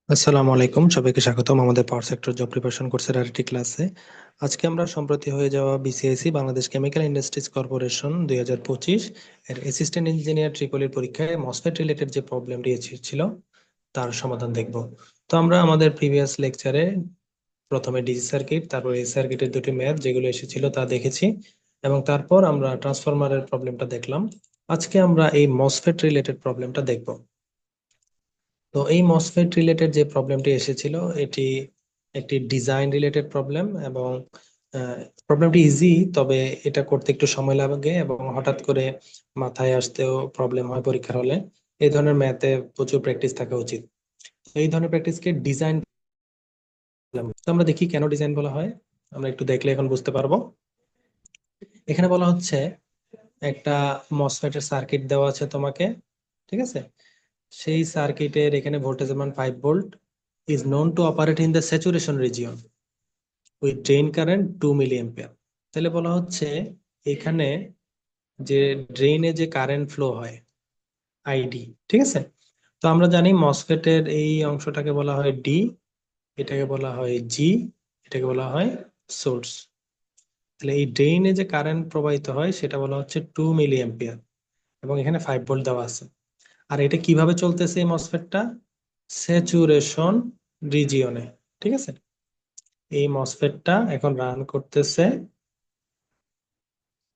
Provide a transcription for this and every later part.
আসসালামু আলাইকুম, সবাইকে স্বাগতম আমাদের পাওয়ার সেক্টর জব প্রিপারেশন কোর্সের আরেকটি ক্লাসে। আজকে আমরা সম্প্রতি হয়ে যাওয়া BCSC Bangladesh chemical industries corporation 2025 এর অ্যাসিস্ট্যান্ট ইঞ্জিনিয়ার ট্রিপলির পরীক্ষায় মসফেট রিলেটেড যে প্রবলেমটি এসেছিল তার সমাধান দেখব। তো আমরা আমাদের প্রিভিয়াস লেকচারে প্রথমে ডিসি সার্কিট, তারপর এই সার্কিটের দুটি ম্যাথ যেগুলো এসেছিল তা দেখেছি, এবং তারপর আমরা ট্রান্সফরমারের প্রবলেমটা দেখলাম। আজকে আমরা এই মসফেট রিলেটেড প্রবলেমটা দেখব। তো এই মসফেট রিলেটেড যে প্রবলেমটি এসেছিল এটি একটি ডিজাইন রিলেটেড প্রবলেম, এবং প্রবলেমটি ইজি, তবে এটা করতে একটু সময় লাগে এবং হঠাৎ করে মাথায় আসতেও প্রবলেম হয় পরীক্ষার হলে। এই ধরনের ম্যাথে প্রচুর প্র্যাকটিস থাকা উচিত। তো এই ধরনের প্র্যাকটিসকে ডিজাইন। তো আমরা দেখি কেন ডিজাইন বলা হয়, আমরা একটু দেখলে এখন বুঝতে পারবো। এখানে বলা হচ্ছে একটা মসফেটের সার্কিট দেওয়া আছে তোমাকে, ঠিক আছে? সেই সার্কিটের এখানে ভোল্টেজের মান 5 volt, is known to operate in the saturation region with drain current 2 milliampere। তাহলে বলা হচ্ছে এখানে যে ড্রেনে যে কারেন্ট ফ্লো হয় আইডি, ঠিক আছে? তো আমরা জানি মসফেটের এই অংশটাকে বলা হয় ডি, এটাকে বলা হয় জি, এটাকে বলা হয় সোর্স। তাহলে এই ড্রেনে যে কারেন্ট প্রবাহিত হয় সেটা বলা হচ্ছে 2 মিলি অ্যাম্পিয়ার, এবং এখানে 5 ভোল্ট দেওয়া আছে। আর এটা কিভাবে চলতেছে এই মসফেটটা? স্যাচুরেশন রিজিয়নে, ঠিক আছে? এই মসফেটটা এখন রান করতেছে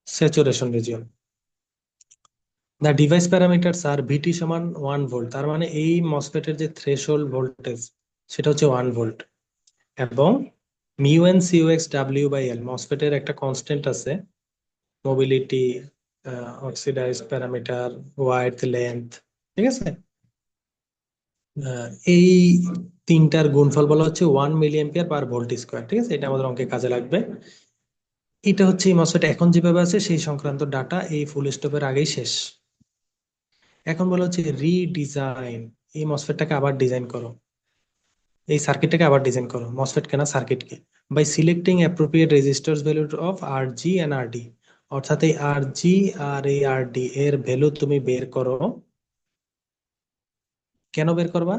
saturation region. The device parameters আর ভিটি সমান 1 ভোল্ট, তার মানে এই মসফেটের যে থ্রেশহোল্ড ভোল্টেজ সেটা হচ্ছে 1 ভোল্ট। এবং mu N see you x W by এল, মসফেটের একটা কনস্ট্যান্ট আছে, mobility, oxidise parameter, wide length, ঠিক আছে? এই তিনটার গুণফল বলা হচ্ছে 1 মিলি অ্যাম্পিয়ার পার ভোল্ট স্কোয়ার, ঠিক আছে? এটা আমাদের অঙ্কে কাজে লাগবে। এটা হচ্ছে এই মসফেট এখন যেভাবে আছে সেই সংক্রান্ত ডাটা এই ফুল স্টপের আগেই শেষ। এখন বলা হচ্ছে রিডিজাইন, এই মসফেটটাকে আবার ডিজাইন করো, এই সার্কিটটাকে আবার ডিজাইন করো, মসফেট কেনা সার্কিটকে, by selecting appropriate resistors value of R G and R D. অর্থাৎ এই আর জি আর এই আর ডি এর ভ্যালু তুমি বের করো। কেন বের করবা?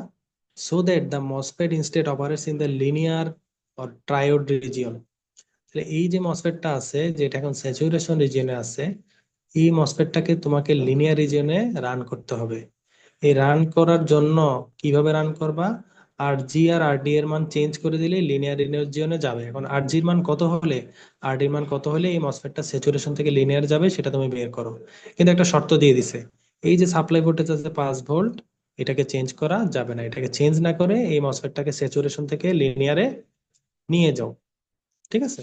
So that the MOSFET instead operates in the linear or triode region. তাহলে এই যে মসফেটটা আছে, যেটা এখন স্যাচুরেশন রিজিয়নে আছে, এই মসফেটটাকে তোমাকে লিনিয়ার রিজিয়নে রান করতে হবে। এই রান করার জন্য কিভাবে রান করবা? আর জি আর আর ডি এর মান চেঞ্জ করে দিলে লিনিয়ার রিজিয়নে যাবে। এখন আর জির মান কত হলে, আর ডির মান কত হলে এই মসফেটটা স্যাচুরেশন থেকে লিনিয়ার যাবে সেটা তুমি বের করো। কিন্তু একটা শর্ত দিয়ে দিছে, এই যে সাপ্লাই ভোল্টেজ আছে 5 ভোল্ট, এটাকে চেঞ্জ করা যাবে না। এটাকে চেঞ্জ না করে এই মসফেটটাকে স্যাচুরেশন থেকে লিনিয়ারে নিয়ে যাও, ঠিক আছে?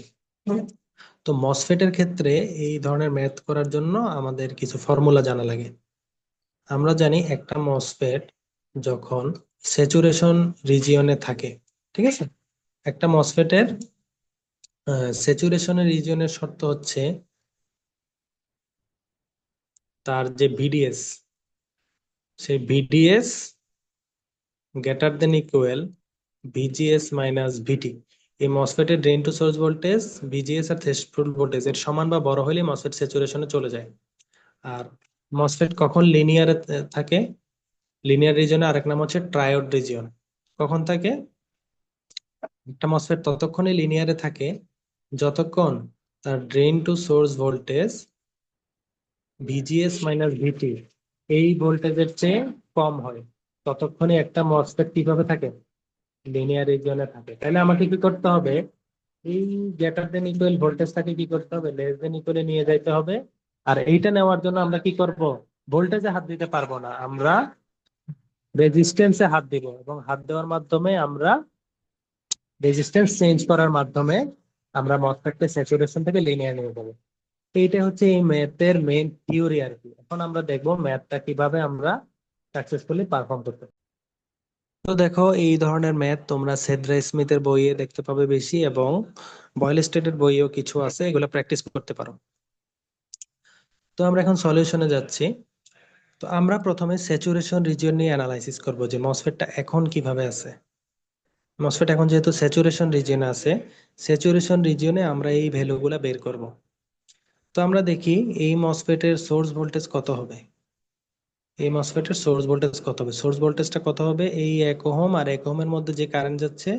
তো মসফেটের ক্ষেত্রে এই ধরনের ম্যাথ করার জন্য আমাদের কিছু ফর্মুলা জানা লাগে। আমরা জানি একটা মসফেট যখন স্যাচুরেশন রিজিয়নে থাকে, ঠিক আছে? একটা মসফেটের স্যাচুরেশনের রিজিয়নের শর্ত হচ্ছে তার যে ভিডিএস, সেই VDS greater than equal VGS minus ভিটি। এই মসফেটের drain to source voltage VGS R threshold voltage এর সমান বা বড় হলে মসফেট স্যাচুরেশনে চলে যায়। আর মসফেট কখন লিনিয়ারে থাকে? লিনিয়ার রিজিয়নে আরেক নাম হচ্ছে ট্রায়োড রিজিয়ন। কখন থাকে? একটা মসফেট ততক্ষণই লিনিয়ারে থাকে যতক্ষণ তার drain to source voltage VGS minus ভিটি এই ভোল্টেজের চেয়ে কম হয়। ততক্ষণই একটা মসফেট কিভাবে থাকে? লিনিয়ার রিজিয়নে থাকে। তাহলে আমাকে কি করতে হবে? এই গ্রেটার দেন ইকুয়াল ভোল্টেজটাকে কি করতে হবে? লেস দেন ইকুয়ালে নিয়ে যাইতে হবে। আর এইটা নেওয়ার জন্য আমরা কি করব? ভোল্টেজে হাত দিতে পারবো না, আমরা রেজিস্ট্যান্সে হাত দিব, এবং হাত দেওয়ার মাধ্যমে আমরা রেজিস্ট্যান্স চেঞ্জ করার মাধ্যমে আমরা মসফেটকে স্যাচুরেশন থেকে লিনিয়ার নিয়ে যাবো। এইটা হচ্ছে এই ম্যাথের মেইন থিওরি আর কি। এখন আমরা দেখবো ম্যাথটা কিভাবে আমরা সাকসেসফুলি পারফর্ম করতে পারি। তো দেখো, এই ধরনের ম্যাথ তোমরা সেডরা স্মিথের বইয়ে দেখতে পাবে বেশি, এবং বয়েল স্টেটের বইয়েও কিছু আছে, এগুলো প্র্যাকটিস করতে পারো। তো আমরা এখন সলিউশনে যাচ্ছি। তো আমরা প্রথমে স্যাচুরেশন রিজিয়ন নিয়ে অ্যানালাইসিস করব যে মসফেটটা এখন কিভাবে আছে। মসফেট এখন যেহেতু স্যাচুরেশন রিজিয়নে আছে, স্যাচুরেশন রিজিয়নে আমরা এই ভ্যালুগুলা বের করব। তো আমরা দেখি এই মসফেটের সোর্স ভোল্টেজ কত হবে। এই মসফেটের সোর্স ভোল্টেজ কত হবে? সোর্স ভোল্টেজটা কত হবে? এই 1 ওহম আর 1 ওহমের মধ্যে যে কারেন্ট যাচ্ছে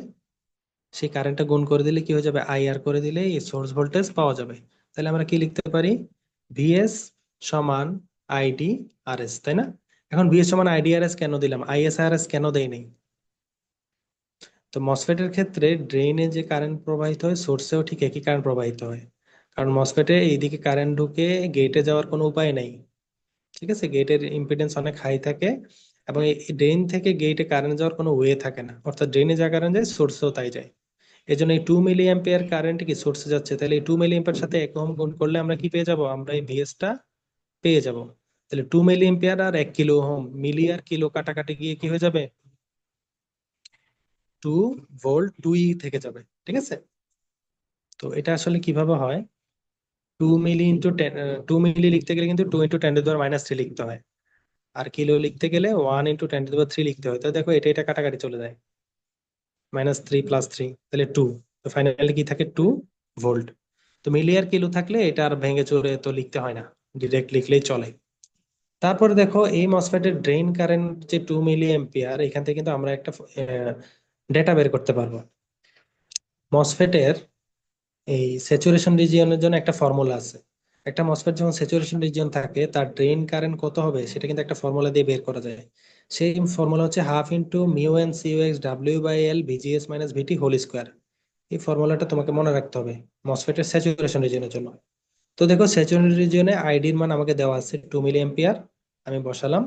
সেই কারেন্টটা গুণ করে দিলে কি হয়ে যাবে, আইআর করে দিলে এই সোর্স ভোল্টেজ পাওয়া যাবে। তাহলে আমরা কি লিখতে পারি? ভিএস সমান আইডি আর এস, তাই না? এখন ভিএস সমান আইডি আর এস কেন দিলাম, আইএস আর এস কেন দেই নাই? তো মসফেটের ক্ষেত্রে ড্রেইনে যে কারেন্ট প্রবাহিত হয় সোর্সেও ঠিক একই কারেন্ট প্রবাহিত হয়, কারণ মসফেটে এইদিকে কারেন্ট ঢুকে গেটে যাওয়ার কোনো উপায় নাই। ঠিক আছে, গেটের ইম্পিডেন্স অনেক হাই থাকে এবং এই ড্রেন থেকে গেটে কারেন্ট যাওয়ার কোনো ওয়ে থাকে না, অর্থাৎ ড্রেনে যা কারেন্ট যায় সোর্সেও তাই যায়। এই জন্য এই 2 মিলি অ্যাম্পিয়ার কারেন্ট কি সোর্সে যাচ্ছে, তাহলে এই 2 মিলি অ্যাম্পিয়ার সাথে 1 ওহম গুণ করলে আমরা কি পেয়ে যাব, আমরা এই ভিএসটা পেয়ে যাব। তাহলে 2 মিলি অ্যাম্পিয়ার আর 1 কিলো ওহম, মিলি আর কিলো কাটাকাটি গিয়ে কি হয়ে যাবে, 2 ভোল্ট 2 থেকে যাবে। ঠিক আছে, তো এটা আসলে কিভাবে হয়, 2 মিলি লিখতে গেলে কিন্তু 2 × 10⁻³ লিখতে হয়, আর কিলো লিখতে গেলে 1 × 10⁻³ লিখতে হয়। তো দেখো এটা এটা কাটাকাটি চলে যায়, -3 + 3, তাহলে 2। তো ফাইনালি কি থাকে, 2 ভোল্ট। তো মিলি আর কিলো থাকলে এটা আর ভেঙে চড়ে তো লিখতে হয় না, ডিরেক্ট লিখলেই চলে। তারপরে দেখো এই মসফেটের ড্রেন কারেন্ট যে 2 মিলি অ্যাম্পিয়ার, এখান থেকে কিন্তু আমরা একটা ডেটা বের করতে পারবো। মসফেটের এই স্যাচুরেশন রিজিয়নের জন্য একটা ফর্মুলা আছে। একটা মসফেট যখন স্যাচুরেশন রিজিয়ন থাকে তার ড্রেন কারেন্ট কত হবে সেটা কিন্তু একটা ফর্মুলা দিয়ে বের করা যায়। সেই ফর্মুলা হচ্ছে ½ × μ(n)(Cox)W/L VGS - VT whole square. এই ফর্মুলাটা তোমাকে মনে রাখতে হবে মসফেটের স্যাচুরেশন রিজিয়নের জন্য। তো দেখো স্যাচুরেশন রিজিয়নে আইডির মান আমাকে দেওয়া আছে 2 মিলি অ্যাম্পিয়ার, আমি বসালাম,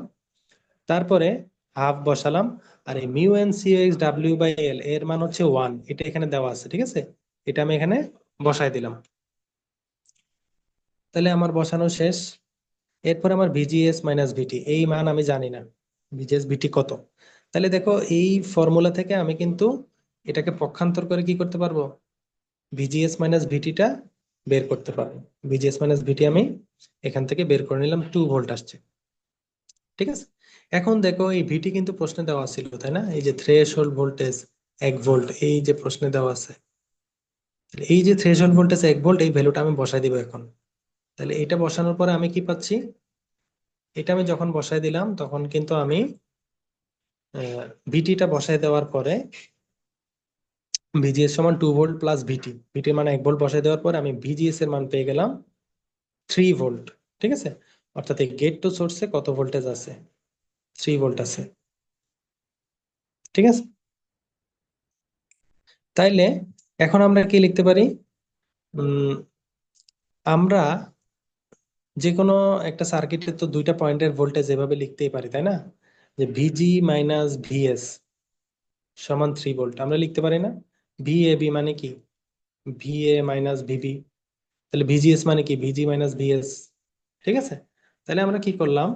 তারপরে হাফ বসালাম, আর এই μ(n)(Cox)W/L এর মান হচ্ছে 1, এটা এখানে দেওয়া আছে। ঠিক আছে, এটা আমি এখানে বসাই দিলাম। তাহলে আমার বসানো শেষ। এরপর আমার ভিজিএস মাইনাস ভিটি এই মান আমি জানি না, ভিজিএস ভিটি কত। তাহলে দেখো এই ফর্মুলা থেকে আমি কিন্তু এটাকে পক্ষান্তর করে কি করতে পারবো, ভিজিএস মাইনাস ভিটিটা বের করতে পারবো। ভিজিএস মাইনাস ভিটি আমি এখান থেকে বের করে নিলাম, 2 ভোল্ট আসছে। ঠিক আছে, এখন দেখো এই ভিটি কিন্তু প্রশ্নে দেওয়া ছিল, তাই না? এই যে থ্রেশহোল্ড ভোল্টেজ 1 ভোল্ট, এই যে প্রশ্নে দেওয়া আছে, এই যে থ্রেশহোল্ড ভোল্টেজ 1 ভোল্ট, এই ভ্যালুটা আমি বসাই দিব এখন। তাহলে এটা বসানোর পরে আমি কি পাচ্ছি, এটা আমি যখন বসাই দিলাম তখন কিন্তু আমি ভিটিটা বসাই দেওয়ার পরে ভিজিএস সমান 2 ভোল্ট প্লাস ভিটি, ভিটির মানে 1 ভোল্ট বসাই দেওয়ার পরে আমি ভিজিএস এর মান পেয়ে গেলাম 3 ভোল্ট। ঠিক আছে, অর্থাৎ এই গেট টু সোর্সে কত ভোল্টেজ আছে, 3 ভোল্ট আছে। ঠিক আছে, তাইলে এখন আমরা কি লিখতে পারি, উম আমরা যে কোনো একটা সার্কিটের তো দুইটা পয়েন্টের ভোল্টেজ এভাবে লিখতেই পারি, তাই না? যে ভিজি মাইনাস ভিএস সমান 3 ভোল্ট আমরা লিখতে পারি না? ভিএবি মানে কি, ভিএ মাইনাস ভিবি, তাহলে ভিজিএস মানে কি, ভিজি মাইনাস ভিএস। ঠিক আছে, তাহলে আমরা কি করলাম,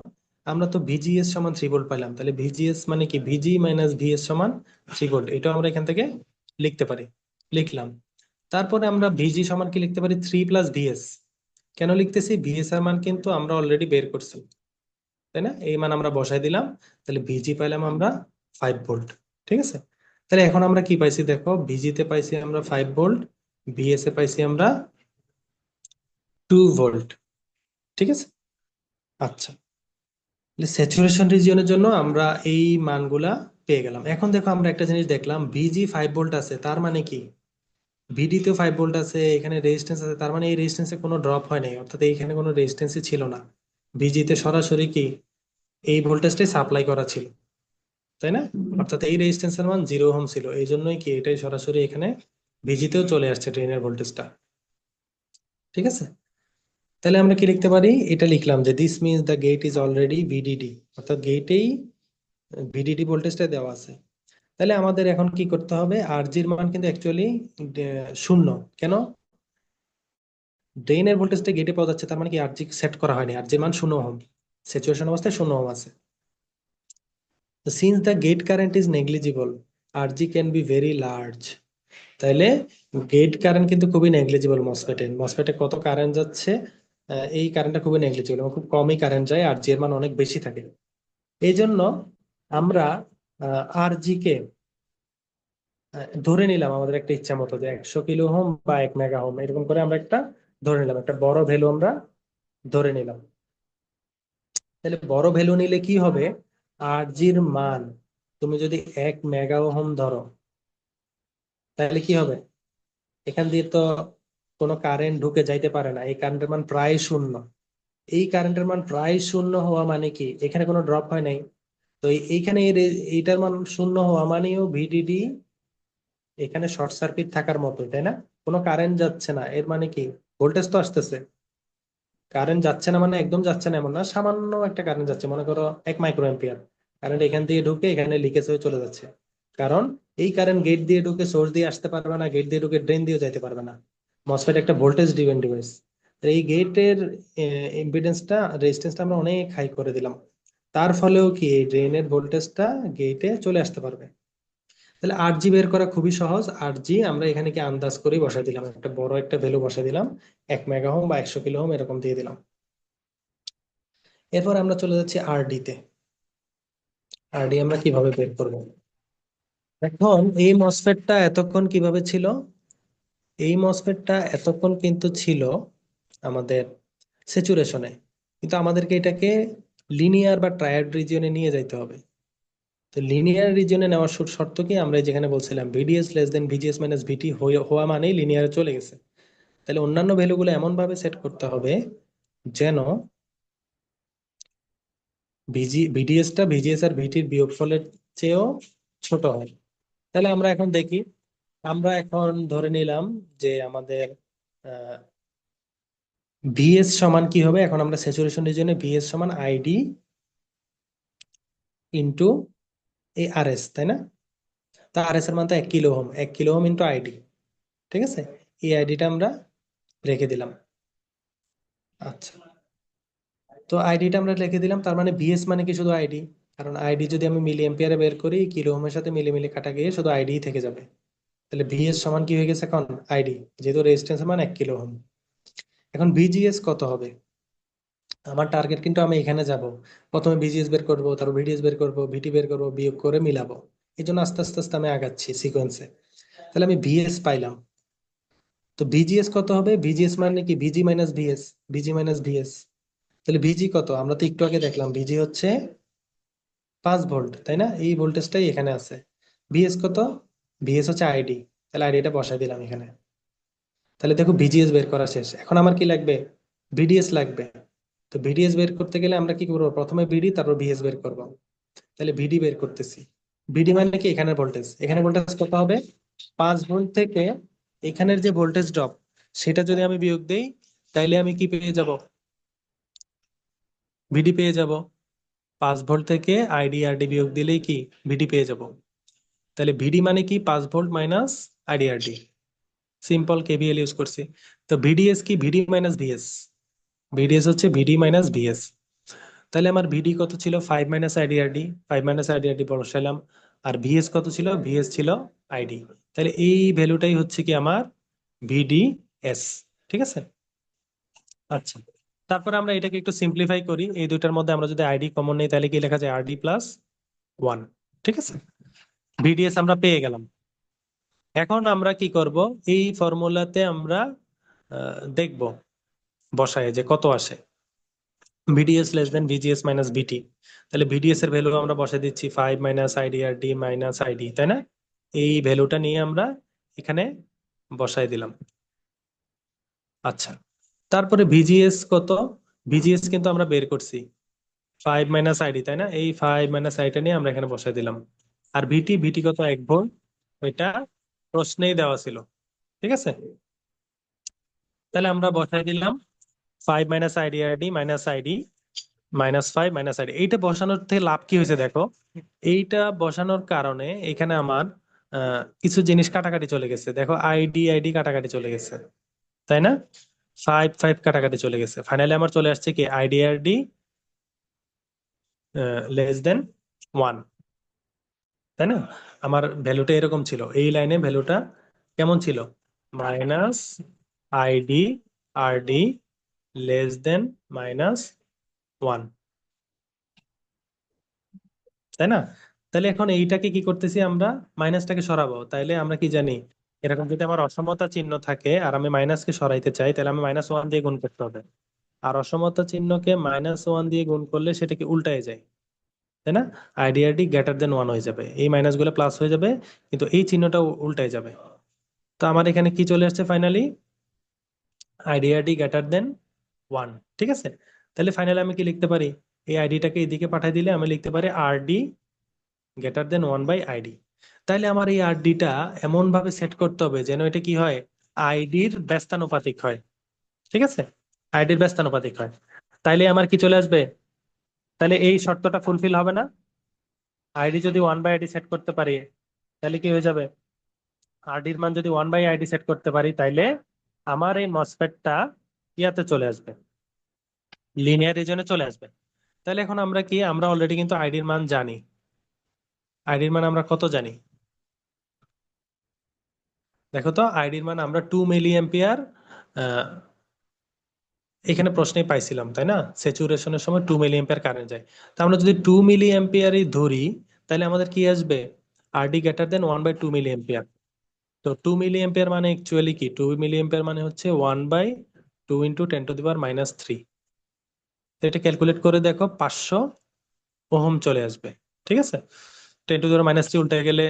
আমরা তো ভিজিএস সমান 3 ভোল্ট পাইলাম, তাহলে ভিজিএস মানে কি, ভিজি মাইনাস ভিএস সমান 3 ভোল্ট, এটাও আমরা এখান থেকে লিখতে পারি। লিখলাম, তারপরে আমরা ভিজি সমান কি লিখতে পারি, 3 + ভিএস। কেন লিখতেছি, ভিএস এর মান কিন্তু আমরা অলরেডি বের করছি, তাই না? এই মান আমরা বসাই দিলাম, তাহলে ভিজি পাইলাম আমরা 5 ভোল্ট। ঠিক আছে, তাহলে এখন আমরা কি পাইছি দেখো, ভিজিতে পাইছি আমরা 5 ভোল্ট, ভিএস এ পাইছি আমরা 2 ভোল্ট। ঠিক আছে, আচ্ছা, স্যাচুরেশন রিজিয়নের জন্য আমরা এই মানগুলা পেয়ে গেলাম। এখন দেখো আমরা একটা জিনিস দেখলাম, ভিজি 5 ভোল্ট আছে, তার মানে কি ভিডি তেও 5 ভোল্ট আছে, এখানে রেজিস্ট্যান্স আছে, তার মানে এই রেজিস্ট্যান্সে কোনো ড্রপ হয় নাই, অর্থাৎ এইখানে কোনো রেজিস্ট্যান্সই ছিল না। ভিজিতে সরাসরি কি এই ভোল্টেজটাই সাপ্লাই করা ছিল, তাই না? অর্থাৎ এই রেজিস্ট্যান্সের মান 0 ওহম ছিল, এই জন্যই কি এটাই সরাসরি এখানে ভিজিতেও চলে আসছে ড্রেনের ভোল্টেজটা। ঠিক আছে, তাহলে আমরা কি লিখতে পারি, এটা লিখলাম যে this means the gate is already VDD, অর্থাৎ গেটেই ভিডিডি ভোল্টেজটা দেওয়া আছে। তাহলে আমাদের এখন কি করতে হবে, আরজির মান কিন্তু অ্যাকচুয়ালি 0। কেন, ড্রেনের ভোল্টেজটা গেটে পাওয়া যাচ্ছে, তার মানে কি আরজি সেট করা হয়নি, আরজির মান 0 ওহম, স্যাচুরেশন অবস্থায় 0 ওহম আছে। Since the gate current is negligible, RG can be very large. তাইলে গেট কারেন্ট কিন্তু খুবই নেগলিজিবল, মসফেটে কত কারেন্ট যাচ্ছে, এই কারেন্টটা খুবই নেগলিজিবল এবং খুব কমই কারেন্ট যায়, আর জি এর মান অনেক বেশি থাকে। এই জন্য আমরা আর জি কে ধরে নিলাম আমাদের একটা ইচ্ছা মতো যে 100 কিলো ওহম বা 1 মেগা ওহম, এরকম করে আমরা একটা ধরে নিলাম, একটা বড় ভ্যালু আমরা ধরে নিলাম। তাহলে বড় ভ্যালু নিলে কি হবে, আর জির মান তুমি যদি 1 মেগা ওহম ধরো, তাহলে কি হবে, এখান দিয়ে তো কোনো কারেন্ট ঢুকে যাইতে পারে না, এই কারেন্টের মান প্রায় শূন্য। এই কারেন্টের মান প্রায় শূন্য হওয়া মানে কি, এখানে কোনো ড্রপ হয় নাই। তো এইখানে এইটার মান শূন্য হওয়া মানেও ভিডিডি এখানে শর্ট সার্কিট থাকার মতো, তাই না? কোনো কারেন্ট যাচ্ছে না, এর মানে কি ভোল্টেজ তো আসতেছে। কারেন্ট যাচ্ছে না মানে একদম যাচ্ছে না এমন না, সামান্য একটা কারেন্ট যাচ্ছে, মনে করো 1 মাইক্রো অ্যাম্পিয়ার কারেন্ট এখান দিয়ে ঢুকে এখানে লিকেজ হয়ে চলে যাচ্ছে। কারণ এই কারেন্ট গেট দিয়ে ঢুকে সোর্স দিয়ে আসতে পারবে না, গেট দিয়ে ঢুকে ড্রেন দিয়ে যাইতে পারবে না। মসফেট একটা ভোল্টেজ ডিপেন্ড ডিভাইস। এই গেটের ইম্পিডেন্সটা, রেজিস্ট্যান্সটা আমরা অনেক হাই করে দিলাম, তার ফলেও কি এই ড্রেনের ভোল্টেজটা গেটে চলে আসতে পারবে। তাহলে 8G বের করা খুবই সহজ। 8G আমরা এখানে কি আন্দাজ করেই বসাই দিলাম, একটা বড় একটা ভ্যালু বসাই দিলাম, 1 মেগা হোম বা 100 কিলো হোম এরকম দিয়ে দিলাম। এরপর আমরা চলে যাচ্ছি আরডি তে। আরডি আমরা কিভাবে বের করব? এখন এই মসফেটটা এতক্ষণ কিভাবে ছিল, এই মসফেটটা এতক্ষণ কিন্তু ছিল আমাদের স্যাচুরেশনে, কিন্তু আমাদেরকে এটাকে লিনিয়ার বা ট্রায়াড রিজিয়নে নিয়ে যাইতে হবে। তো লিনিয়ার রিজিয়নে নেওয়ার শর্ত কি, আমরা যেখানে বলছিলাম VDS less than VGS minus ভিটি হওয়া মানেই লিনিয়ারে চলে গেছে। তাহলে অন্যান্য ভ্যালুগুলো এমন ভাবে সেট করতে হবে যেন ভিডিএসটা ভিজিএস আর ভিটির বিয়োগফলের চেয়েও ছোট হয়। তাহলে আমরা এখন দেখি, আমরা এখন ধরে নিলাম যে আমাদের ভিএস সমান কি হবে, এখন আমরা স্যাচুরেশন রিজিয়নে ভিএস সমান আইডি ইন্টু এই আরএস, তাই না? তা আরএস এর মান তো 1 kilo ohm, 1 kilo ohm into ID. ঠিক আছে, এই আইডিটা আমরা রেখে দিলাম। আচ্ছা, তো আইডিটা আমরা লিখে দিলাম, তার মানে ভিএস মানে কি শুধু আইডি, কারণ আইডি যদি আমি মিলি এম্পিয়ারে বের করি, কিলো ওহমের সাথে মিলি মিলি কাটা গিয়ে শুধু আইডি থেকে যাবে। তাহলে ভিএস সমান কি হয়ে গেছে এখন আইডি, যেহেতু রেজিস্ট্যান্স মান 1 কিলো ওহম। এখন ভিজিএস কত হবে, আমার টার্গেট কিন্তু আমি এখানে যাব, প্রথমে ভিজিএস বের করব, তারপর ভিডিএস বের করব, ভিটি বের করব, বিয়োগ করে মিলাবো। এই জন্য আস্তে আস্তে আস্তে আমি আগাচ্ছি সিকোয়েন্সে। তাহলে আমি ভিএস পাইলাম, তো ভিজিএস কত হবে, ভিজিএস মানে কি ভিজি মাইনাস ভিএস, ভিজি মাইনাস ভিএস। তাহলে ভিজি কত, আমরা তো একটু আগে দেখলাম ভিজি হচ্ছে 5 ভোল্ট, তাই না? এই ভোল্টেজটাই এখানে আছে। ভিএস কত, ভিএস হচ্ছে আইডি, তাহলে আইডিটা বসাই দিলাম এখানে। তাহলে দেখো ভিজিএস বের করা শেষ, এখন আমার কি লাগবে, ভিডিএস লাগবে। তো ভিডিএস বের করতে গেলে আমরা কি করবো, প্রথমে ভিডি তারপর ভিএস বের করবো। তাহলে ভিডি বের করতেছি, ভিডি মানে কি এখানে ভোল্টেজ, এখানে ভোল্টেজ কত হবে, 5 ভোল্ট থেকে এখানের যে ভোল্টেজ ড্রপ সেটা যদি আমি বিয়োগ দেই, তাইলে আমি কি পেয়ে যাব, ভিডি পেয়ে যাব। 5 ভোল্ট থেকে আইডি আর ডি বিয়োগ দিলেই কি ভিডি পেয়ে যাব। তাহলে ভিডি মানে কি 5 ভোল্ট মাইনাস আইডি আর ডি, সিম্পল কেভিএল ইউজ করছি। তো ভিডিএস কি ভিডি মাইনাস ভিএস, ভিডিএস হচ্ছে ভিডি মাইনাস ভিএস। তাহলে আমার ভিডি কত ছিল, 5 মাইনাস আইডি আর ডি, 5 মাইনাস আইডি আর ডি বসাইলাম। আর ভিএস কত ছিল, ভিএস ছিল আইডি। তাহলে এই ভ্যালুটাই হচ্ছে কি আমার ভিডিএস। ঠিক আছে। আচ্ছা, তারপরে আমরা এটাকে একটু সিম্পলিফাই করি, এই দুইটার মধ্যে আমরা যদি আইডি কমন নেই তাহলে কি লেখা যায়, আরডি প্লাস 1। ঠিক আছে, ভিডিএস আমরা পেয়ে গেলাম। এখন আমরা কি করব, এই ফর্মুলাতে আমরা দেখব বসায় যে কত আসে, VDS less than VGS minus ভিটি। তাহলে ভিডিএস এর ভ্যালু আমরা বসাই দিচ্ছি 5 মাইনাস আইডি আর ডি মাইনাস আইডি, তাই না? এই ভ্যালুটা নিয়ে আমরা এখানে বসাই দিলাম। আচ্ছা, তারপরে ভিজিএস কত, ভিজিএস কিন্তু আমরা বের করছি 5 মাইনাস আইডি, তাই না? এই 5 মাইনাস আইডিটা নিয়ে আমরা এখানে বসাই দিলাম। আর ভিটি, ভিটি কত, 1 ভোল্ট, ওইটা প্রশ্নেই দেওয়া ছিল। ঠিক আছে, তাহলে আমরা বসাই দিলাম 5 minus ID minus ID minus 5 minus ID. এইটা বসানোর থেকে লাভ কি হয়েছে দেখো, এইটা বসানোর কারণে এখানে আমার কিছু জিনিস কাটাকাটি চলে গেছে, দেখো আইডি আইডি কাটাকাটি চলে গেছে, তাই না? 5 5 কাটাকাটি চলে গেছে, ফাইনালি আমার চলে আসছে কি আইডি আর ডি লেস দেন 1, তাই না? আমার ভ্যালুটা এরকম ছিল, এই লাইনে ভ্যালুটা কেমন ছিল, মাইনাস আইডি আর ডি লেস দেন -1, তাই না? তাহলে এখন এইটাকে কি করতেছি আমরা, মাইনাসটাকে সরাবো। তাইলে আমরা কি জানি, এরকম যদি আমার অসমতা চিহ্ন থাকে আর আমি মাইনাসকে সরাইতে চাই, তাহলে আমি -1 দিয়ে গুণ করতে হবে। আর অসমতা চিহ্নকে -1 দিয়ে গুণ করলে সেটাকে উল্টায় যায়, তাই না? আইডিআরডি গ্রেটার দেন 1 হয়ে যাবে, এই মাইনাস গুলো প্লাস হয়ে যাবে, কিন্তু এই চিহ্নটা উল্টায় যাবে। তো আমার এখানে কি চলে আসছে ফাইনালি? আইডিআরডি greater than 1। ঠিক আছে, তাহলে ফাইনালি আমি কি লিখতে পারি? এই আইডিটাকে এদিকে পাঠিয়ে দিলে আমি লিখতে পারি আরডি গ্রেটার দেন 1/আইডি। তাইলে আমার এই আরডিটা এমন ভাবে সেট করতে হবে যেন এটা কি হয়, আইডির ব্যস্তানুপাতিক হয়। ঠিক আছে, আইডির ব্যস্তানুপাতিক হয়। তাইলে আমার কি চলে আসবে? তাহলে এই শর্তটা ফুলফিল হবে না? আইডি যদি 1/আইডি সেট করতে পারি, তাহলে কি হয়ে যাবে? আরডির মান যদি 1/আইডি সেট করতে পারি, তাইলে আমার এই মসফেটটা ইয়াতে চলে আসবে, লিনিয়ার রিজনে চলে আসবে। তাহলে এখন আমরা কি, আমরা অলরেডি কিন্তু আইডির মান জানি। আইডির মান আমরা কত জানি? দেখো তো, আইডির মান আমরা 2 মিলি অ্যাম্পিয়ার এখানে প্রশ্নে পাইছিলাম, তাই না? স্যাচুরেশনের সময় 2 মিলি অ্যাম্পিয়ার কারেন্ট যায়। তা আমরা যদি 2 মিলি অ্যাম্পিয়ারই ধরি, তাহলে আমাদের কি আসবে? RD greater than 1/2 milli ampere. তো 2 মিলি অ্যাম্পিয়ার মানে অ্যাকচুয়ালি কি? 2 মিলি অ্যাম্পিয়ার মানে হচ্ছে 1/2 × 10⁻³ তো এটা ক্যালকুলেট করে দেখো, 500 ওহম চলে আসবে। ঠিক আছে, 10⁻³ উল্টে গেলে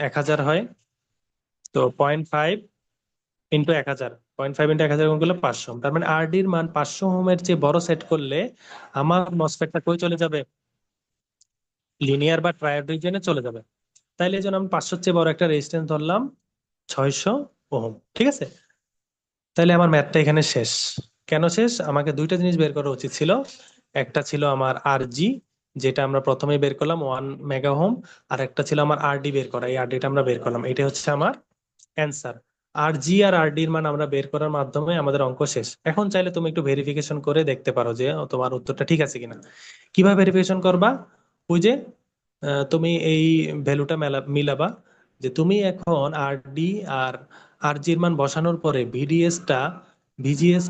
1000 হয়। তো 0.5 × 1000, 0.5 × 1000 গুণ করলে 500, তার মানে আরডির মান 500 ওহমের চেয়ে বড় সেট করলে আমার মসফেটটা কই চলে যাবে? লিনিয়ার বা ট্রায়োড রিজিয়নে চলে যাবে। তাইলে এই জন্য আমি 500-র চেয়ে বড় একটা রেজিস্ট্যান্স ধরলাম, 600 ওহম। ঠিক আছে, তাইলে আমার ম্যাথটা এখানে শেষ। কেন শেষ? আমাকে দুইটা জিনিস বের করা উচিত ছিল। একটা ছিল আমার আরজি, যেটা আমরা প্রথমে বের করলাম 1 মেগা ওহম, আর একটা ছিল আমার আরডি বের করা, এই আরডিটা আমরা বের করলাম, এটা হচ্ছে আমার অ্যান্সার। আর জি আর আর ডির মান আমরা বের করার মাধ্যমে আমাদের অঙ্ক শেষ। এখন চাইলে তুমি একটু ভেরিফিকেশন করে দেখতে পারো যে তোমার উত্তরটা ঠিক আছে কিনা। কিভাবে ভেরিফিকেশন করবা? ওই যে তুমি এই ভ্যালুটা মিলাবা, যে তুমি এখন আর ডি আর আর জির মান বসানোর পরে ভিডিএস টা ভিজিএস